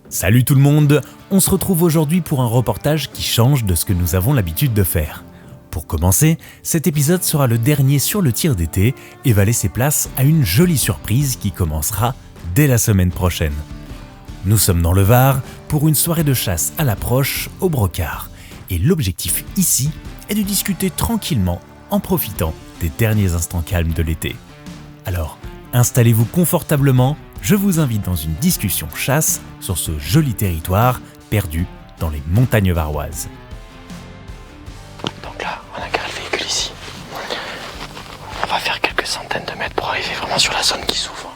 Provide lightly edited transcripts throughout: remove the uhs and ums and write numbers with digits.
Salut tout le monde, on se retrouve aujourd'hui pour un reportage qui change de ce que nous avons l'habitude de faire. Pour commencer, cet épisode sera le dernier sur le tir d'été et va laisser place à une jolie surprise qui commencera dès la semaine prochaine. Nous sommes dans le Var pour une soirée de chasse à l'approche au Brocard. Et l'objectif ici est de discuter tranquillement en profitant des derniers instants calmes de l'été. Alors, installez-vous confortablement, je vous invite dans une discussion chasse sur ce joli territoire perdu dans les montagnes varoises. Donc là, on a garé le véhicule ici. On va faire quelques centaines de mètres pour arriver vraiment sur la zone qui s'ouvre.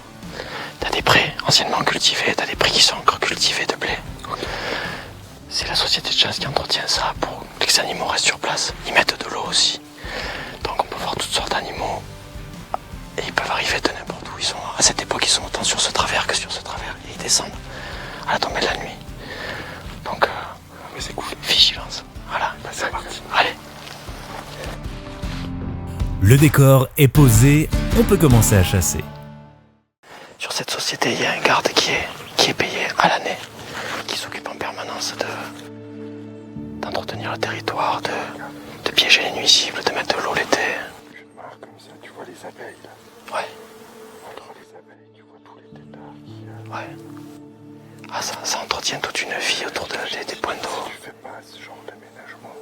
T'as des prés anciennement cultivés, t'as des prés qui sont encore cultivés de blé. C'est la société de chasse qui entretient ça pour que les animaux restent sur place. Ils mettent de l'eau aussi. Donc on peut voir toutes sortes d'animaux. Et ils peuvent arriver de n'importe où. Ils sont, à cette époque, ils sont autant sur ce travers que sur ce travers. Et ils descendent à la tombée de la nuit. Donc, mais c'est cool. Vigilance. Voilà, c'est parti. Allez. Le décor est posé, on peut commencer à chasser. Sur cette société, il y a un garde qui est payé à l'année, qui s'occupe en permanence d'entretenir le territoire, de piéger les nuisibles, de mettre de l'eau l'été. Je marque comme ça, tu vois les abeilles là. Ouais. Entre les abeilles, tu vois tous les têtards qui... Ouais. Ah, ça entretient toute une vie autour des points d'eau. Tu fais pas ce genre d'aménagement.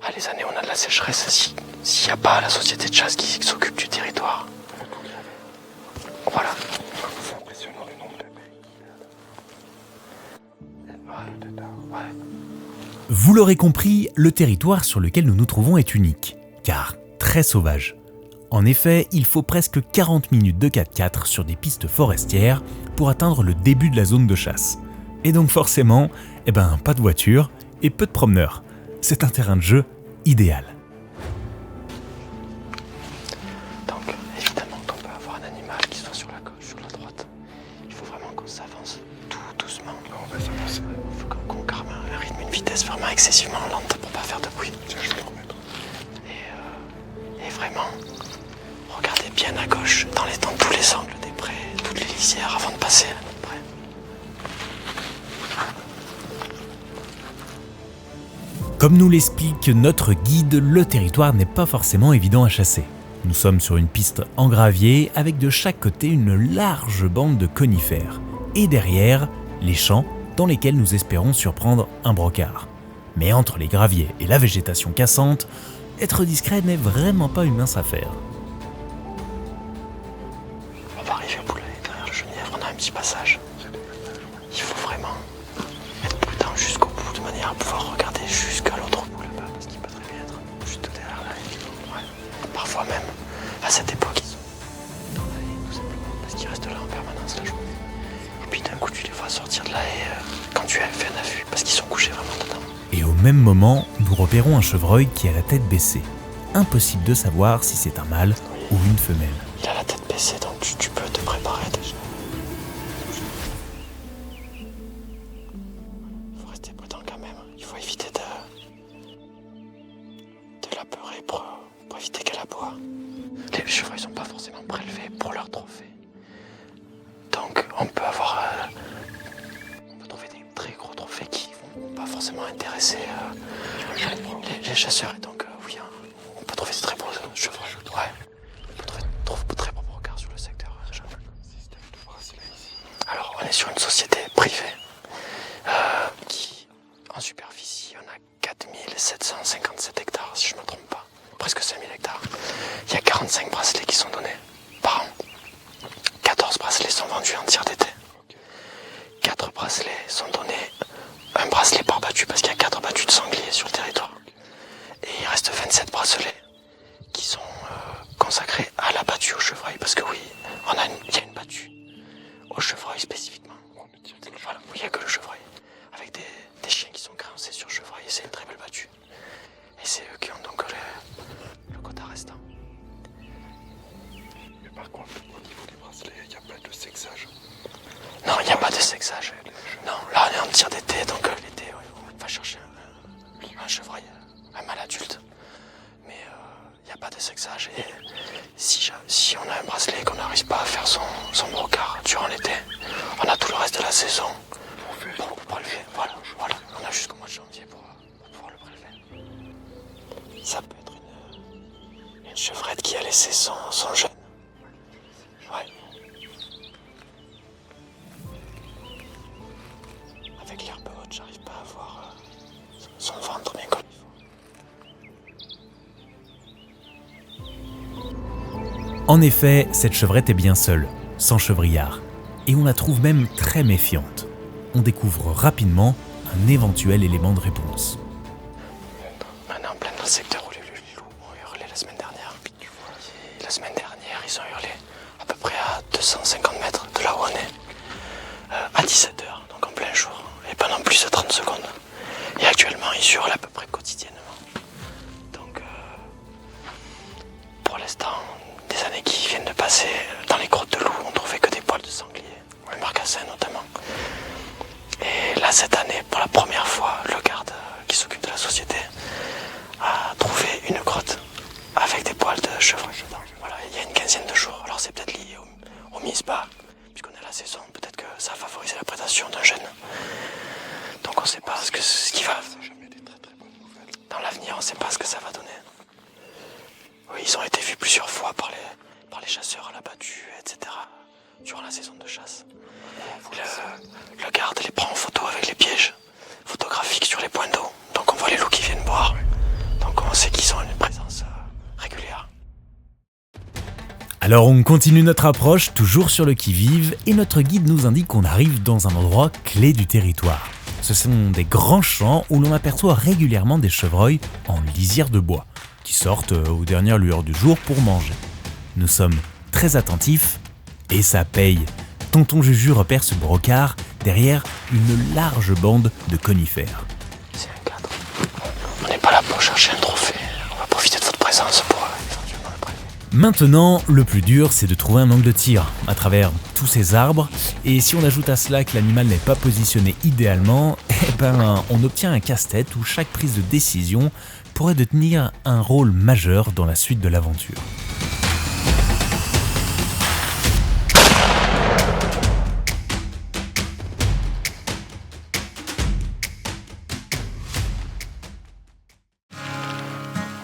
Ah, les années où on a de la sécheresse, s'il n'y a pas la société de chasse qui s'occupe du territoire. Voilà. C'est impressionnant le nombre d'abeilles qui... Ouais. Vous l'aurez compris, le territoire sur lequel nous nous trouvons est unique, car très sauvage. En effet, il faut presque 40 minutes de 4x4 sur des pistes forestières pour atteindre le début de la zone de chasse. Et donc forcément, pas de voiture et peu de promeneurs. C'est un terrain de jeu idéal. Donc, évidemment, on peut avoir un animal qui soit sur la gauche, sur la droite. Il faut vraiment qu'on s'avance tout doucement. On va s'avancer. Il faut qu'on garde un rythme, une vitesse vraiment excessivement lente pour pas faire de bruit. Tiens, je vais me remettre. Et vraiment, regardez bien à gauche, dans tous les angles des prés, toutes les lisières avant de passer à notre pré. Comme nous l'explique notre guide, le territoire n'est pas forcément évident à chasser. Nous sommes sur une piste en gravier avec de chaque côté une large bande de conifères. Et derrière, les champs dans lesquels nous espérons surprendre un brocard. Mais entre les graviers et la végétation cassante, être discret n'est vraiment pas une mince affaire. On va arriver au poulailler derrière le genièvre, on a un petit passage. Il faut vraiment être prudent jusqu'au bout de manière à pouvoir regarder jusqu'à l'autre bout là-bas parce qu'il peut très bien être juste derrière la haie. Ouais. Parfois même, à cette époque, ils sont dans la haie tout simplement parce qu'ils restent là en permanence la journée. Et puis d'un coup, tu les vois sortir de la haie quand tu as fait un affût parce qu'ils sont couchés vraiment dedans. Et au même moment, nous repérons un chevreuil qui a la tête baissée. Impossible de savoir si c'est un mâle ou une femelle. Il a la tête baissée donc tu peux te préparer déjà. Il faut rester prudent quand même. Il faut éviter de l'apeurer pour éviter qu'elle aboie. Les chevreuils sont pas forcément prélevés pour leur trophée. Donc on peut trouver des très gros trophées qui vont pas forcément intéresser les chasseurs. Et donc oui, on peut trouver des très beaux chevreuils. Ouais. On peut trouver de très beaux brocards sur le secteur. Alors on est sur une société privée qui en superficie on a 4757 hectares si je ne me trompe pas. Presque 5000 hectares. Il y a 45 bracelets qui sont donnés par an. 14 bracelets sont vendus en tir d'été. 4 bracelets sont donnés, un bracelet par battu parce qu'il y a 4 battus de sangliers sur le territoire. Et il reste 27 bracelets qui sont consacrés à la battue au chevreuil parce que oui, il y a une battue au chevreuil spécifiquement. Voilà, où il n'y a que le chevreuil. Avec des chiens qui sont créancés sur chevreuil et c'est une très belle battue. Et c'est eux qui ont donc le quota restant. Mais par contre, au niveau des bracelets, il n'y a pas de sexage. Non, il n'y a pas de sexage. Non, là on est en tir d'été, donc l'été, on va chercher un chevreuil, un mâle adulte. Mais il n'y a pas de sexage. Et si on a un bracelet et qu'on n'arrive pas à faire son brocard durant l'été, on a tout le reste de la saison prélever. Voilà. On a jusqu'au mois de janvier pour pouvoir le prélever. Ça peut être une chevrette qui a laissé son jeune. Ouais. Avec l'herbe haute, j'arrive pas à voir son ventre bien comme il faut. En effet, cette chevrette est bien seule, sans chevrillard, et on la trouve même très méfiante. On découvre rapidement un éventuel élément de réponse. On est en plein dans le secteur où les loups ont hurlé la semaine dernière. Et la semaine dernière, ils ont hurlé à peu près à 250 mètres de là où on est, à 17h, donc en plein jour, et pendant plus de 30 secondes. Et actuellement, ils hurlent à peu près quotidiennement. Donc, pour l'instant, des années qui viennent de passer, dans les grottes de loups, on trouvait que des poils de sanglier, le marcassin notamment. Et là, cette année, pour la première fois, le garde qui s'occupe de la société a trouvé une grotte avec des poils de chevreuil dedans. Voilà, il y a une quinzaine de jours. Alors c'est peut-être lié au MISPA, puisqu'on est à la saison, peut-être que ça a favorisé la prédation d'un jeune. Donc on ne sait pas ce qui va. Dans l'avenir, on ne sait pas ce que ça va donner. Oui, ils ont été vus plusieurs fois par les chasseurs à l'abattu, etc. durant la saison de chasse. Le garde les prend en photo avec les pièges photographiques sur les points d'eau. Donc on voit les loups qui viennent boire. Donc on sait qu'ils ont une présence régulière. Alors on continue notre approche, toujours sur le qui-vive, et notre guide nous indique qu'on arrive dans un endroit clé du territoire. Ce sont des grands champs où l'on aperçoit régulièrement des chevreuils en lisière de bois, qui sortent aux dernières lueurs du jour pour manger. Nous sommes très attentifs, et ça paye. Tonton Juju repère ce brocard derrière une large bande de conifères. C'est un cadre. On n'est pas là pour chercher un trophée. On va profiter de votre présence pour éventuellement le prélever. Maintenant, le plus dur, c'est de trouver un angle de tir à travers tous ces arbres. Et si on ajoute à cela que l'animal n'est pas positionné idéalement, on obtient un casse-tête où chaque prise de décision pourrait tenir un rôle majeur dans la suite de l'aventure.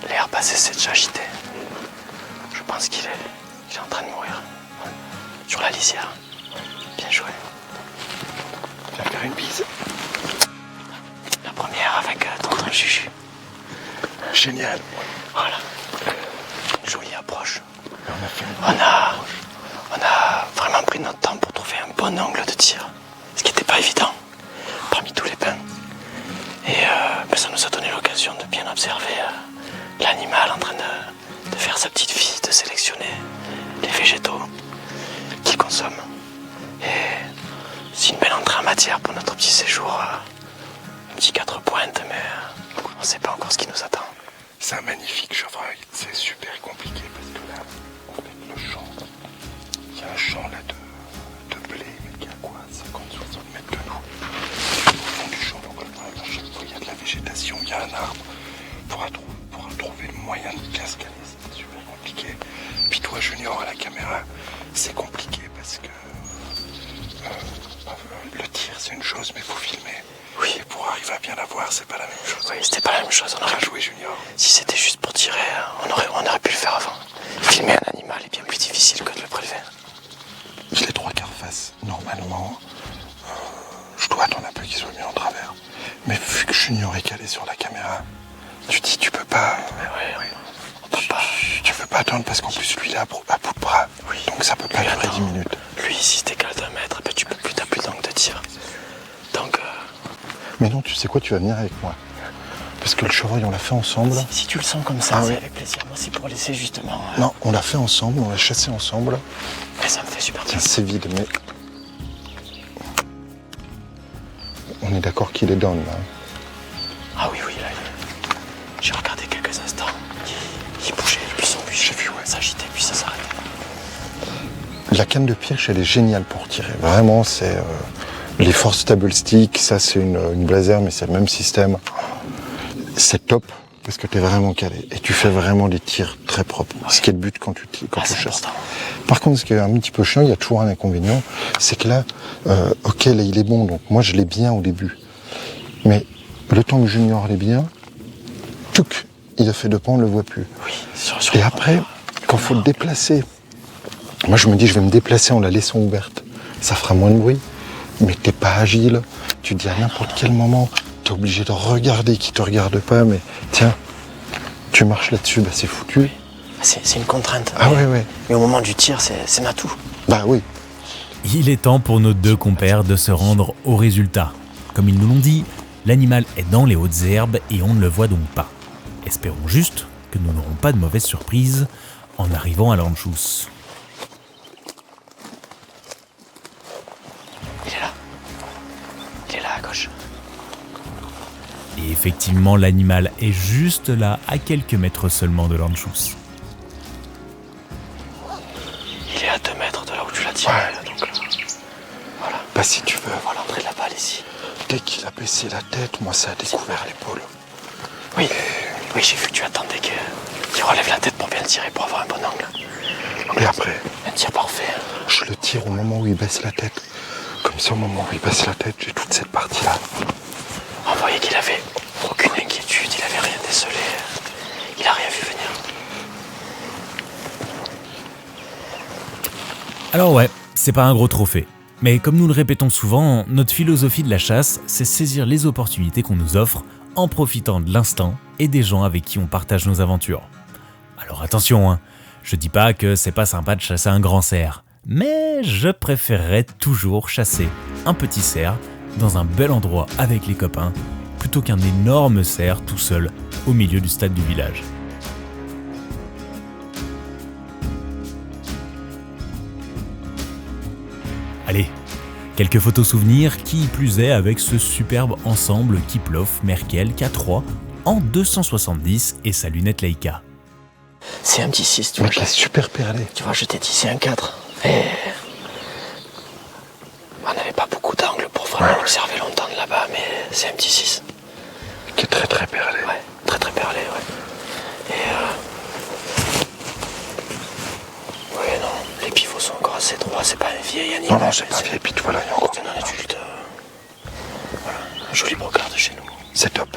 L'herbe a cessé de s'agiter. Je pense qu'il est en train de mourir. Sur la lisière. Bien joué. Viens faire une bise. La première avec tonton Juju. Génial. Voilà. Une jolie approche. On a fait une On a vraiment pris notre temps pour trouver un bon angle de tir. Ce qui n'était pas évident. Parmi tous les pins. Et ça nous a donné l'occasion de bien observer l'animal en train de faire sa petite vie, de sélectionner les végétaux qu'il consomme. Et c'est une belle entrée en matière pour notre petit séjour. Un petit 4 pointes, mais on ne sait pas encore ce qui nous attend. C'est un magnifique chevreuil. C'est super compliqué parce que là, on est le champ. Il y a un champ là de blé, mais qui a quoi 50-60 mètres de nous. Au fond du champ, donc à chaque fois, il y a de la végétation, il y a un arbre. Pour trouver le moyen de cascaler, c'est super compliqué. Puis toi, Junior, à la caméra, c'est compliqué parce que le tir, c'est une chose, mais il faut filmer. Oui. Et pour arriver à bien la voir, c'est pas la même chose. Oui, c'était pas la même chose. On aurait Bien joué, Junior. Si c'était juste pour tirer, on aurait pu le faire avant. Filmer un animal est bien plus difficile que de le prélever. Je les 3/4 face. Normalement, je dois attendre un peu qu'il soit mis en travers. Mais vu que Junior est calé sur la caméra, tu dis tu peux pas. Oui, on peut pas. Tu peux pas attendre parce qu'en plus lui il est à bout de bras. Oui. Donc ça peut pas Lui, durer attends. 10 minutes. Lui, si t'es calé d'un mètre, tu peux plus, t'as plus d'angle de tir. Donc, Mais non, tu sais quoi, tu vas venir avec moi. Parce que le chevreuil, on l'a fait ensemble. si tu le sens comme ça, Ah c'est oui. avec plaisir. Moi, c'est pour laisser justement. Non, on l'a fait ensemble, on l'a chassé ensemble. Mais ça me fait super Tiens, plaisir. c'est vide, mais... On est d'accord qu'il est down, là. Ah oui, là, j'ai regardé quelques instants. Il bougeait, puis son but, J'ai vu, ouais. s'agitait, puis ça s'arrêtait. La canne de pioche, elle est géniale pour tirer. Vraiment, c'est... les forces table stick, ça c'est une blazer, mais c'est le même système. C'est top, parce que t'es vraiment calé. Et tu fais vraiment des tirs très propres. Oui. Ce qui est le but quand tu C'est chasses. important. Par contre, ce qui est un petit peu chiant, il y a toujours un inconvénient, c'est que là, ok, là il est bon, donc moi je l'ai bien au début. Mais le temps que Junior allait bien, touc, il a fait 2 pas, on ne le voit plus. Oui, Et après, quand il faut le déplacer, moi je me dis je vais me déplacer en la laissant ouverte. Ça fera moins de bruit, mais t'es pas agile. Tu te dis à n'importe quel moment, t'es obligé de regarder qui te regarde pas, mais tiens, tu marches là-dessus, bah c'est foutu. C'est une contrainte. Ah ouais. Mais au moment du tir, c'est Natou. Bah oui. Il est temps pour nos 2 compères de se rendre au résultat. Comme ils nous l'ont dit, l'animal est dans les hautes herbes et on ne le voit donc pas. Espérons juste que nous n'aurons pas de mauvaise surprise en arrivant à l'Anschluss. Il est là. Il est là à gauche. Et effectivement, l'animal est juste là, à quelques mètres seulement de l'Anschluss. Il est à 2 mètres de là où tu l'as tiré. Ouais. Là, donc, voilà. Bah si tu veux. Voilà l'entrée de la balle ici. Dès qu'il a baissé la tête, moi ça a découvert l'épaule. Oui, j'ai vu que tu attendais qu'il relève la tête pour bien le tirer, pour avoir un bon angle. Et après, Un tir parfait. je le tire au moment où il baisse la tête. Comme ça, au moment où il baisse la tête, j'ai toute cette partie-là. On voyait qu'il avait aucune inquiétude, il avait rien décelé. Il a rien vu venir. Alors ouais, c'est pas un gros trophée. Mais comme nous le répétons souvent, notre philosophie de la chasse, c'est saisir les opportunités qu'on nous offre en profitant de l'instant et des gens avec qui on partage nos aventures. Alors attention, hein, je dis pas que c'est pas sympa de chasser un grand cerf, mais je préférerais toujours chasser un petit cerf dans un bel endroit avec les copains, plutôt qu'un énorme cerf tout seul au milieu du stade du village. Allez, quelques photos souvenirs, qui plus est avec ce superbe ensemble Kiplof Merkel K3 en 270 et sa lunette Leica. C'est un petit 6, tu vois. Mec, il est super perlé. Tu vois, je t'ai dit, c'est un 4. Et on n'avait pas beaucoup d'angles pour vraiment observer longtemps de là-bas, mais c'est un petit 6. Qui est très très perlé. Ouais, très très perlé, ouais. Et ouais, non, les pivots sont encore assez droits, c'est pas un vieil animal. Non, c'est pas vieille, puis voilà, il y a encore. C'est un adulte. Voilà, un joli brocard de chez nous. C'est top.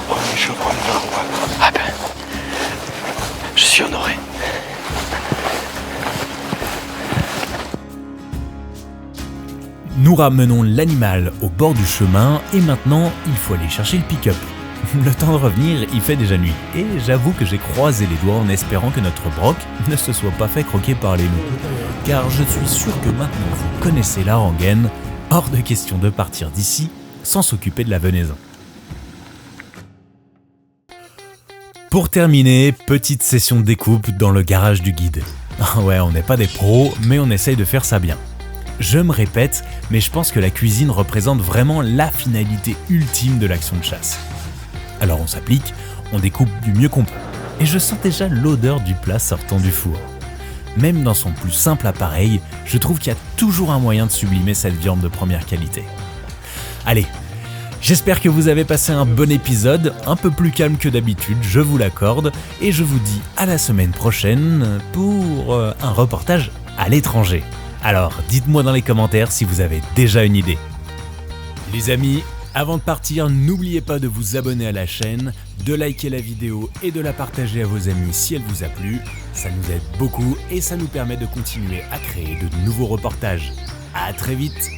Premier chevreuil narwhal. Ah ben, je suis honoré. Nous ramenons l'animal au bord du chemin et maintenant il faut aller chercher le pick-up. Le temps de revenir, il fait déjà nuit et j'avoue que j'ai croisé les doigts en espérant que notre broc ne se soit pas fait croquer par les loups. Car je suis sûr que maintenant vous connaissez la rengaine, hors de question de partir d'ici sans s'occuper de la venaison. Pour terminer, petite session de découpe dans le garage du guide. Ouais, on n'est pas des pros, mais on essaye de faire ça bien. Je me répète, mais je pense que la cuisine représente vraiment la finalité ultime de l'action de chasse. Alors on s'applique, on découpe du mieux qu'on peut. Et je sens déjà l'odeur du plat sortant du four. Même dans son plus simple appareil, je trouve qu'il y a toujours un moyen de sublimer cette viande de première qualité. Allez, j'espère que vous avez passé un bon épisode, un peu plus calme que d'habitude, je vous l'accorde, et je vous dis à la semaine prochaine pour un reportage à l'étranger. Alors, dites-moi dans les commentaires si vous avez déjà une idée. Les amis, avant de partir, n'oubliez pas de vous abonner à la chaîne, de liker la vidéo et de la partager à vos amis si elle vous a plu. Ça nous aide beaucoup et ça nous permet de continuer à créer de nouveaux reportages. À très vite!